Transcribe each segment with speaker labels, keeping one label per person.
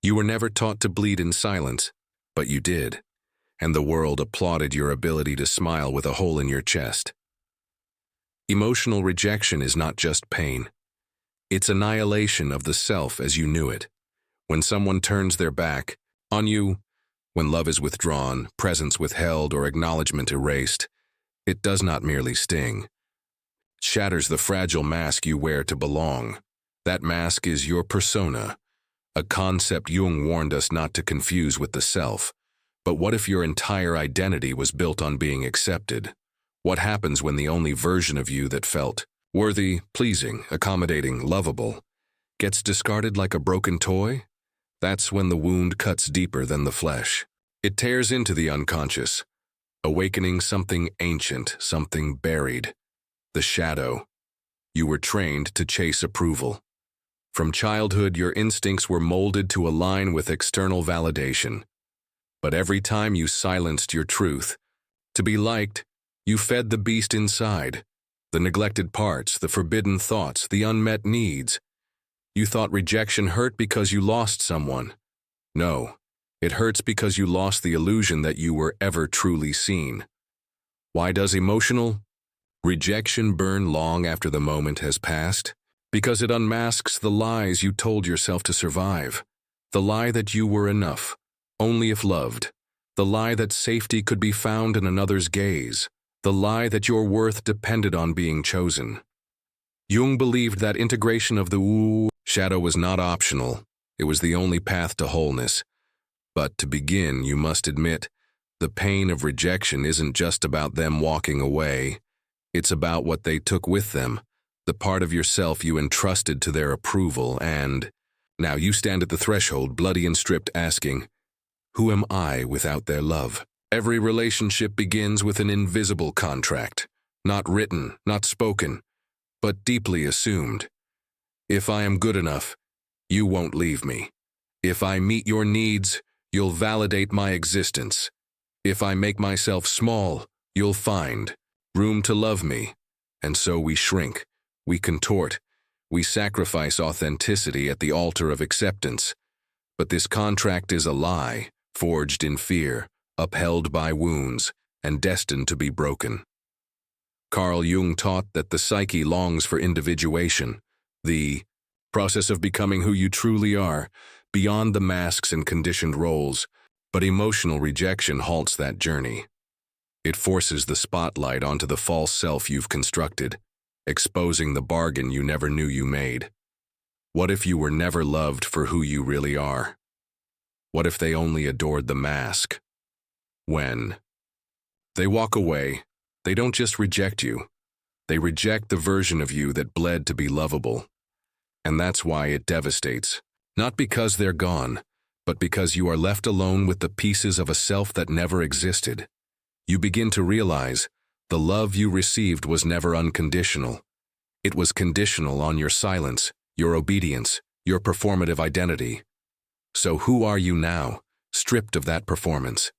Speaker 1: You were never taught to bleed in silence, but you did, and the world applauded your ability to smile with a hole in your chest. Emotional rejection is not just pain. It's annihilation of the self as you knew it. When someone turns their back on you, when love is withdrawn, presence withheld, or acknowledgement erased, it does not merely sting. It shatters the fragile mask you wear to belong. That mask is your persona, a concept Jung warned us not to confuse with the self. But what if your entire identity was built on being accepted? What happens when the only version of you that felt worthy, pleasing, accommodating, lovable gets discarded like a broken toy? That's when the wound cuts deeper than the flesh. It tears into the unconscious, awakening something ancient, something buried. The shadow. You were trained to chase approval. From childhood, your instincts were molded to align with external validation. But every time you silenced your truth, to be liked, you fed the beast inside, the neglected parts, the forbidden thoughts, the unmet needs. You thought rejection hurt because you lost someone. No, it hurts because you lost the illusion that you were ever truly seen. Why does emotional rejection burn long after the moment has passed? Because it unmasks the lies you told yourself to survive. The lie that you were enough, only if loved. The lie that safety could be found in another's gaze. The lie that your worth depended on being chosen. Jung believed that integration of the shadow was not optional. It was the only path to wholeness. But to begin, you must admit, the pain of rejection isn't just about them walking away. It's about what they took with them, the part of yourself you entrusted to their approval, and now you stand at the threshold, bloody and stripped, asking, who am I without their love? Every relationship begins with an invisible contract, not written, not spoken, but deeply assumed. If I am good enough, you won't leave me. If I meet your needs, you'll validate my existence. If I make myself small, you'll find room to love me. And so we shrink, we contort, we sacrifice authenticity at the altar of acceptance. But this contract is a lie, forged in fear, upheld by wounds, and destined to be broken. Carl Jung taught that the psyche longs for individuation, the process of becoming who you truly are, beyond the masks and conditioned roles, but emotional rejection halts that journey. It forces the spotlight onto the false self you've constructed, exposing the bargain you never knew you made. What if you were never loved for who you really are? What if they only adored the mask? When they walk away, they don't just reject you. They reject the version of you that bled to be lovable. And that's why it devastates. Not because they're gone, but because you are left alone with the pieces of a self that never existed. You begin to realize the love you received was never unconditional. It was conditional on your silence, your obedience, your performative identity. So who are you now, stripped of that performance?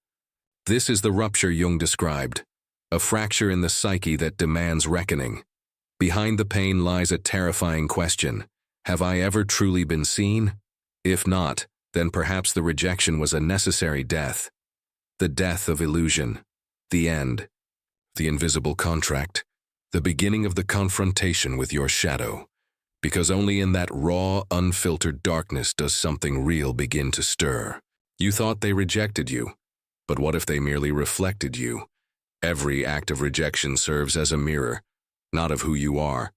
Speaker 1: This is the rupture Jung described, a fracture in the psyche that demands reckoning. Behind the pain lies a terrifying question. Have I ever truly been seen? If not, then perhaps the rejection was a necessary death. The death of illusion. The end. The invisible contract. The beginning of the confrontation with your shadow. Because only in that raw, unfiltered darkness does something real begin to stir. You thought they rejected you, but what if they merely reflected you? Every act of rejection serves as a mirror, not of who you are,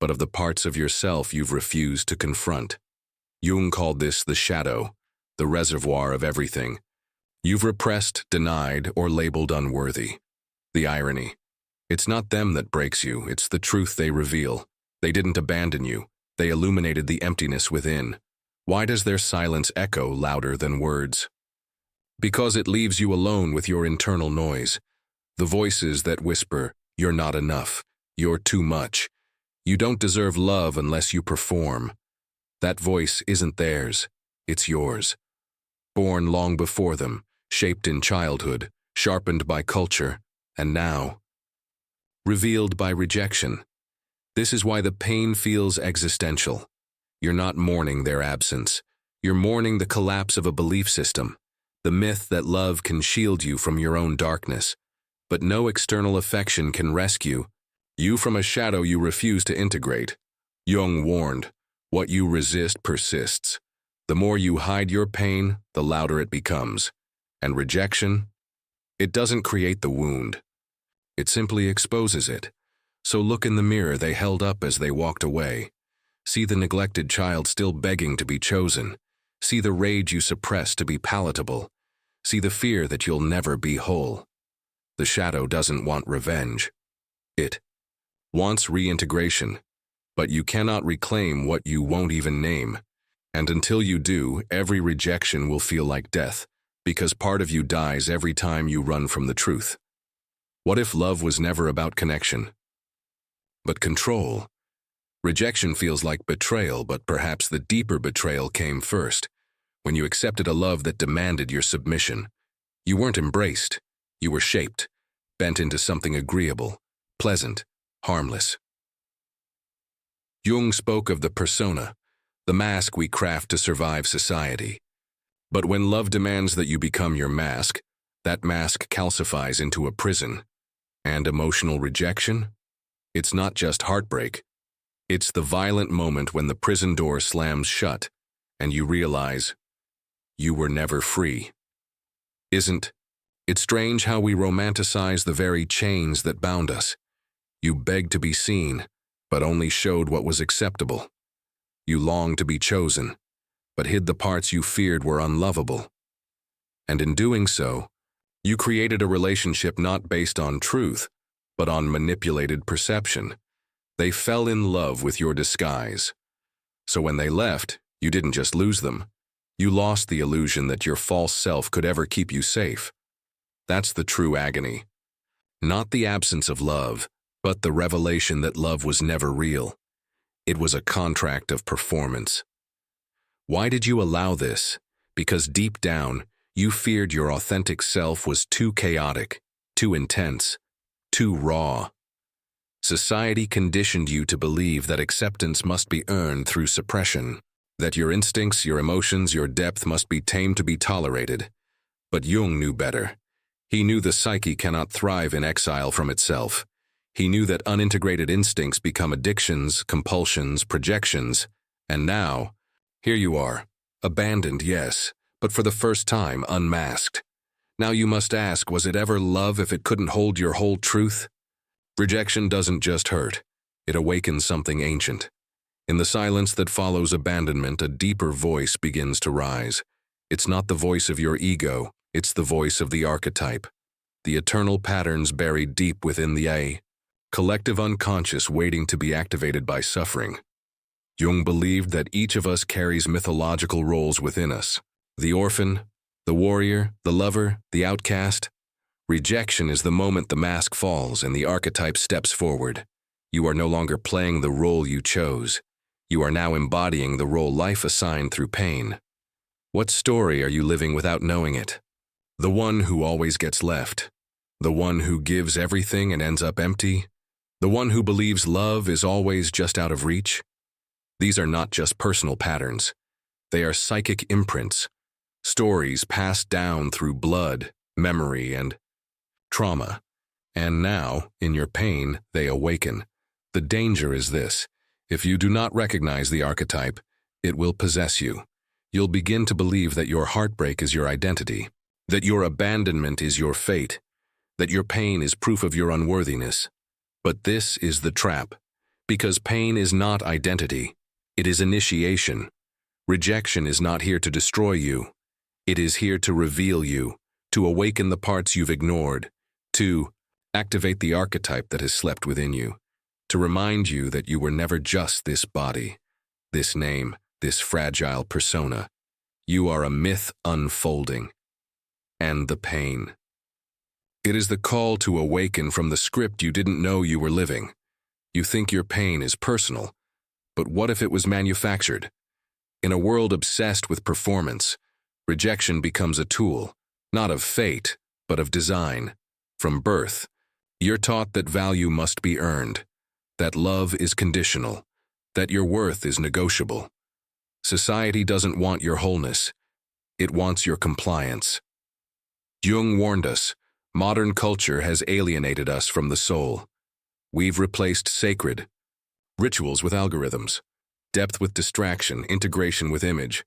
Speaker 1: but of the parts of yourself you've refused to confront. Jung called this the shadow, the reservoir of everything. You've repressed, denied, or labeled unworthy. The irony. It's not them that breaks you, it's the truth they reveal. They didn't abandon you, they illuminated the emptiness within. Why does their silence echo louder than words? Because it leaves you alone with your internal noise. The voices that whisper, you're not enough, you're too much. You don't deserve love unless you perform. That voice isn't theirs, it's yours. Born long before them, shaped in childhood, sharpened by culture, and now revealed by rejection. This is why the pain feels existential. You're not mourning their absence. You're mourning the collapse of a belief system, the myth that love can shield you from your own darkness. But no external affection can rescue you from a shadow you refuse to integrate. Jung warned, what you resist persists. The more you hide your pain, the louder it becomes. And rejection? It doesn't create the wound. It simply exposes it. So look in the mirror they held up as they walked away. See the neglected child still begging to be chosen. See the rage you suppress to be palatable. See the fear that you'll never be whole. The shadow doesn't want revenge. It wants reintegration. But you cannot reclaim what you won't even name. And until you do, every rejection will feel like death, because part of you dies every time you run from the truth. What if love was never about connection, but control? Rejection feels like betrayal, but perhaps the deeper betrayal came first, when you accepted a love that demanded your submission. You weren't embraced. You were shaped, bent into something agreeable, pleasant, harmless. Jung spoke of the persona, the mask we craft to survive society. But when love demands that you become your mask, that mask calcifies into a prison. And emotional rejection? It's not just heartbreak. It's the violent moment when the prison door slams shut and you realize you were never free. Isn't it strange how we romanticize the very chains that bound us? You begged to be seen, but only showed what was acceptable. You longed to be chosen, but hid the parts you feared were unlovable. And in doing so, you created a relationship not based on truth, but on manipulated perception. They fell in love with your disguise. So when they left, you didn't just lose them. You lost the illusion that your false self could ever keep you safe. That's the true agony. Not the absence of love, but the revelation that love was never real. It was a contract of performance. Why did you allow this? Because deep down, you feared your authentic self was too chaotic, too intense, too raw. Society conditioned you to believe that acceptance must be earned through suppression, that your instincts, your emotions, your depth must be tamed to be tolerated. But Jung knew better. He knew the psyche cannot thrive in exile from itself. He knew that unintegrated instincts become addictions, compulsions, projections. And now, here you are, abandoned, yes, but for the first time unmasked. Now you must ask, was it ever love if it couldn't hold your whole truth? Rejection doesn't just hurt. It awakens something ancient. In the silence that follows abandonment, a deeper voice begins to rise. It's not the voice of your ego, it's the voice of the archetype. The eternal patterns buried deep within the collective unconscious waiting to be activated by suffering. Jung believed that each of us carries mythological roles within us. The orphan, the warrior, the lover, the outcast. Rejection is the moment the mask falls and the archetype steps forward. You are no longer playing the role you chose. You are now embodying the role life assigned through pain. What story are you living without knowing it? The one who always gets left. The one who gives everything and ends up empty. The one who believes love is always just out of reach. These are not just personal patterns. They are psychic imprints, stories passed down through blood, memory, and trauma. And now, in your pain, they awaken. The danger is this: if you do not recognize the archetype, it will possess you. You'll begin to believe that your heartbreak is your identity, that your abandonment is your fate, that your pain is proof of your unworthiness. But this is the trap, because pain is not identity. It is initiation. Rejection is not here to destroy you. It is here to reveal you, to awaken the parts you've ignored, to activate the archetype that has slept within you, to remind you that you were never just this body, this name, this fragile persona. You are a myth unfolding. And the pain. It is the call to awaken from the script you didn't know you were living. You think your pain is personal, but what if it was manufactured? In a world obsessed with performance, rejection becomes a tool, not of fate, but of design. From birth, you're taught that value must be earned, that love is conditional, that your worth is negotiable. Society doesn't want your wholeness. It wants your compliance. Jung warned us, modern culture has alienated us from the soul. We've replaced sacred rituals with algorithms, depth with distraction, integration with image.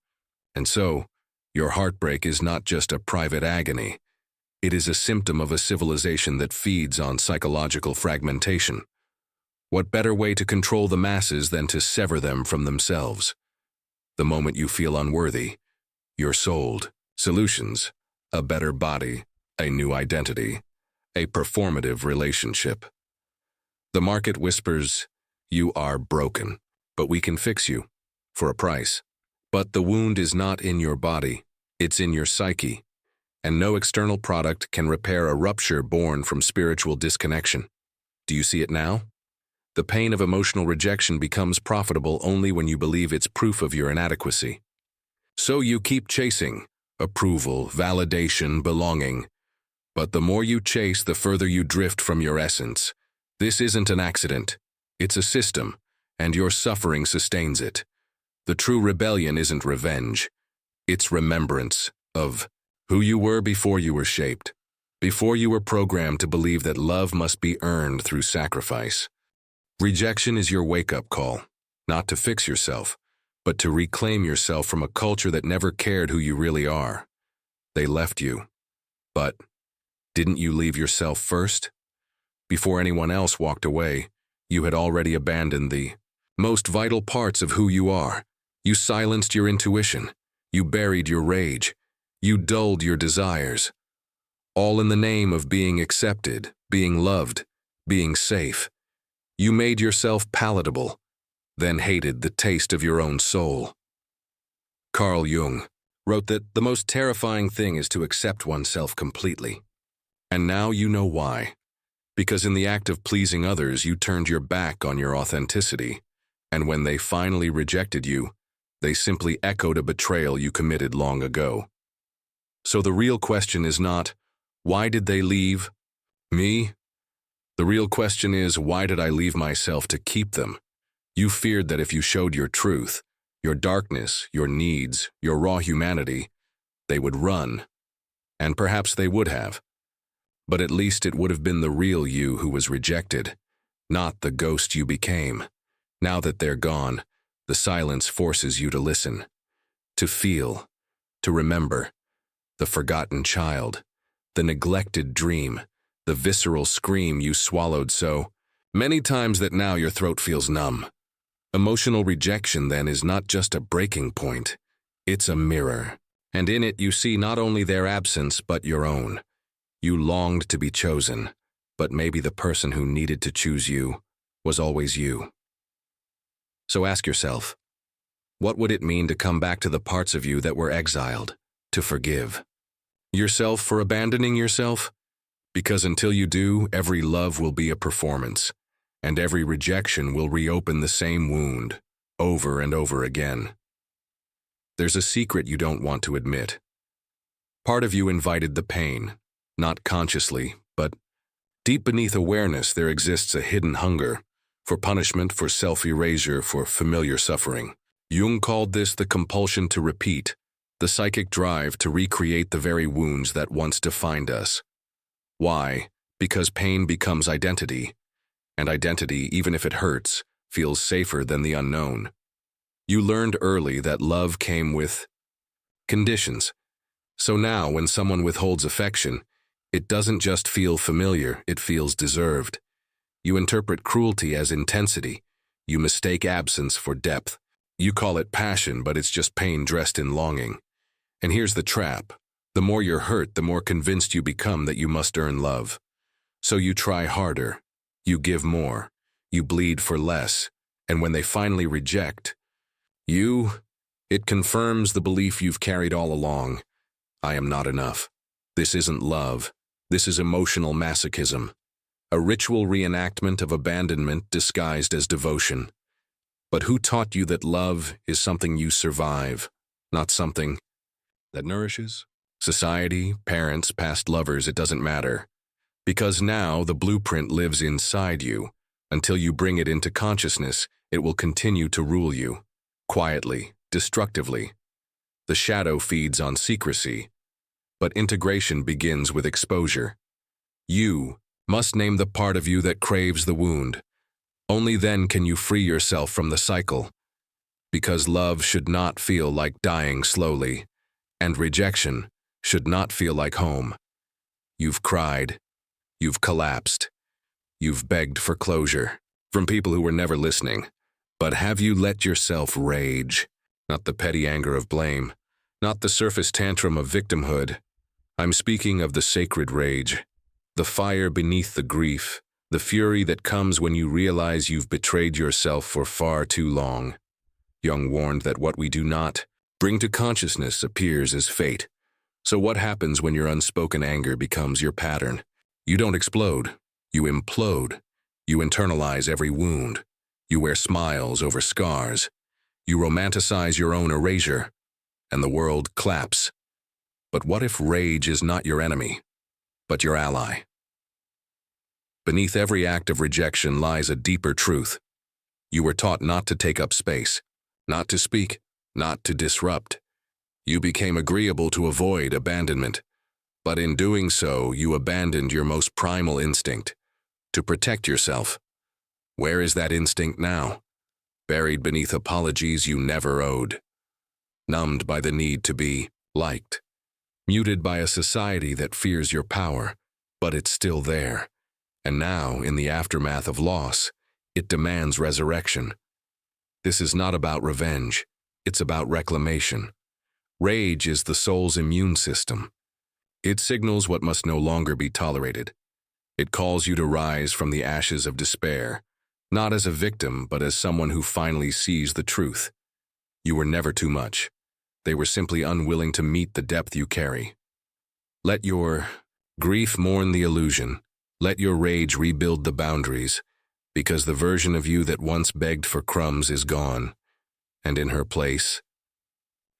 Speaker 1: And so, your heartbreak is not just a private agony. It is a symptom of a civilization that feeds on psychological fragmentation. What better way to control the masses than to sever them from themselves? The moment you feel unworthy, you're sold. Solutions: a better body, a new identity, a performative relationship. The market whispers, you are broken, but we can fix you, for a price. But the wound is not in your body, it's in your psyche, and no external product can repair a rupture born from spiritual disconnection. Do you see it now? The pain of emotional rejection becomes profitable only when you believe it's proof of your inadequacy. So you keep chasing approval, validation, belonging. But the more you chase, the further you drift from your essence. This isn't an accident. It's a system, and your suffering sustains it. The true rebellion isn't revenge. It's remembrance of who you were before you were shaped, before you were programmed to believe that love must be earned through sacrifice. Rejection is your wake-up call, not to fix yourself, but to reclaim yourself from a culture that never cared who you really are. They left you. But didn't you leave yourself first? Before anyone else walked away, you had already abandoned the most vital parts of who you are. You silenced your intuition. You buried your rage. You dulled your desires. All in the name of being accepted, being loved, being safe. You made yourself palatable, then hated the taste of your own soul. Carl Jung wrote that the most terrifying thing is to accept oneself completely. And now you know why. Because in the act of pleasing others, you turned your back on your authenticity, and when they finally rejected you, they simply echoed a betrayal you committed long ago. So the real question is not, why did they leave me? The real question is, why did I leave myself to keep them? You feared that if you showed your truth, your darkness, your needs, your raw humanity, they would run. And perhaps they would have. But at least it would have been the real you who was rejected, not the ghost you became. Now that they're gone, the silence forces you to listen, to feel, to remember. The forgotten child, the neglected dream, the visceral scream you swallowed so many times that now your throat feels numb. Emotional rejection, then, is not just a breaking point. It's a mirror, and in it you see not only their absence but your own. You longed to be chosen, but maybe the person who needed to choose you was always you. So ask yourself, what would it mean to come back to the parts of you that were exiled, to forgive yourself for abandoning yourself? Because until you do, every love will be a performance, and every rejection will reopen the same wound, over and over again. There's a secret you don't want to admit. Part of you invited the pain, not consciously, but deep beneath awareness there exists a hidden hunger, for punishment, for self-erasure, for familiar suffering. Jung called this the compulsion to repeat, the psychic drive to recreate the very wounds that once defined us. Why? Because pain becomes identity, and identity, even if it hurts, feels safer than the unknown. You learned early that love came with conditions. So now, when someone withholds affection, it doesn't just feel familiar, it feels deserved. You interpret cruelty as intensity. You mistake absence for depth. You call it passion, but it's just pain dressed in longing. And here's the trap. The more you're hurt, the more convinced you become that you must earn love. So you try harder. You give more. You bleed for less. And when they finally reject it confirms the belief you've carried all along. I am not enough. This isn't love. This is emotional masochism. A ritual reenactment of abandonment disguised as devotion. But who taught you that love is something you survive, not something that nourishes? Society, parents, past lovers, it doesn't matter. Because now the blueprint lives inside you. Until you bring it into consciousness, it will continue to rule you. Quietly, destructively. The shadow feeds on secrecy, but integration begins with exposure. You must name the part of you that craves the wound. Only then can you free yourself from the cycle, because love should not feel like dying slowly, and rejection should not feel like home. You've cried, you've collapsed, you've begged for closure from people who were never listening. But have you let yourself rage? Not the petty anger of blame, not the surface tantrum of victimhood. I'm speaking of the sacred rage, the fire beneath the grief, the fury that comes when you realize you've betrayed yourself for far too long. Jung warned that what we do not bring to consciousness appears as fate. So what happens when your unspoken anger becomes your pattern? You don't explode, you implode. You internalize every wound. You wear smiles over scars. You romanticize your own erasure, and the world claps. But what if rage is not your enemy, but your ally? Beneath every act of rejection lies a deeper truth. You were taught not to take up space, not to speak, not to disrupt. You became agreeable to avoid abandonment, but in doing so, you abandoned your most primal instinct, to protect yourself. Where is that instinct now? Buried beneath apologies you never owed. Numbed by the need to be liked. Muted by a society that fears your power, but it's still there. And now, in the aftermath of loss, it demands resurrection. This is not about revenge, it's about reclamation. Rage is the soul's immune system. It signals what must no longer be tolerated. It calls you to rise from the ashes of despair, not as a victim, but as someone who finally sees the truth. You were never too much. They were simply unwilling to meet the depth you carry. Let your grief mourn the illusion. Let your rage rebuild the boundaries, because the version of you that once begged for crumbs is gone, and in her place,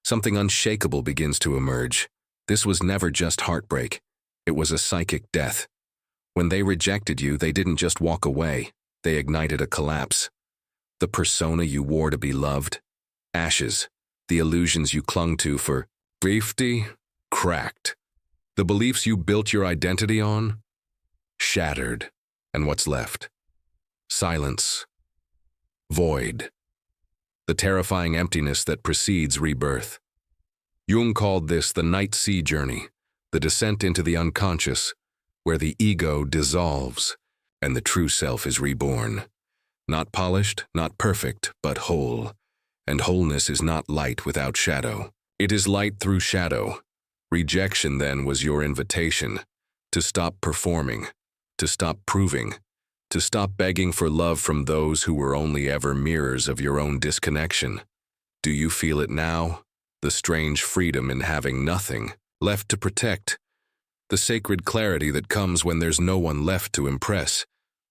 Speaker 1: something unshakable begins to emerge. This was never just heartbreak. It was a psychic death. When they rejected you, they didn't just walk away. They ignited a collapse. The persona you wore to be loved, ashes. The illusions you clung to for safety, cracked. The beliefs you built your identity on, shattered. And what's left? Silence. Void. The terrifying emptiness that precedes rebirth. Jung called this the night sea journey, the descent into the unconscious, where the ego dissolves and the true self is reborn. Not polished, not perfect, but whole. And wholeness is not light without shadow. It is light through shadow. Rejection, then, was your invitation to stop performing, to stop proving, to stop begging for love from those who were only ever mirrors of your own disconnection. Do you feel it now? The strange freedom in having nothing left to protect. The sacred clarity that comes when there's no one left to impress.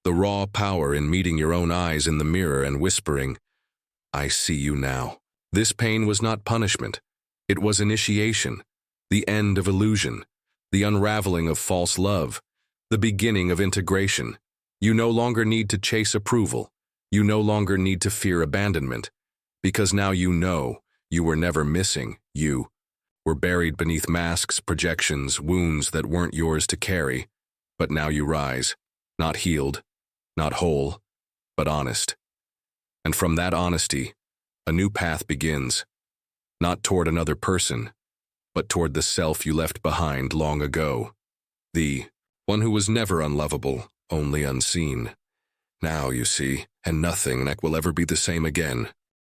Speaker 1: The raw power in meeting your own eyes in the mirror and whispering, I see you now. This pain was not punishment. It was initiation, the end of illusion, the unraveling of false love, the beginning of integration. You no longer need to chase approval. You no longer need to fear abandonment, because now you know you were never missing. You were buried beneath masks, projections, wounds that weren't yours to carry. But now you rise, not healed, not whole, but honest. And from that honesty, a new path begins, not toward another person, but toward the self you left behind long ago. The one who was never unlovable, only unseen. Now, you see, and nothing will ever be the same again.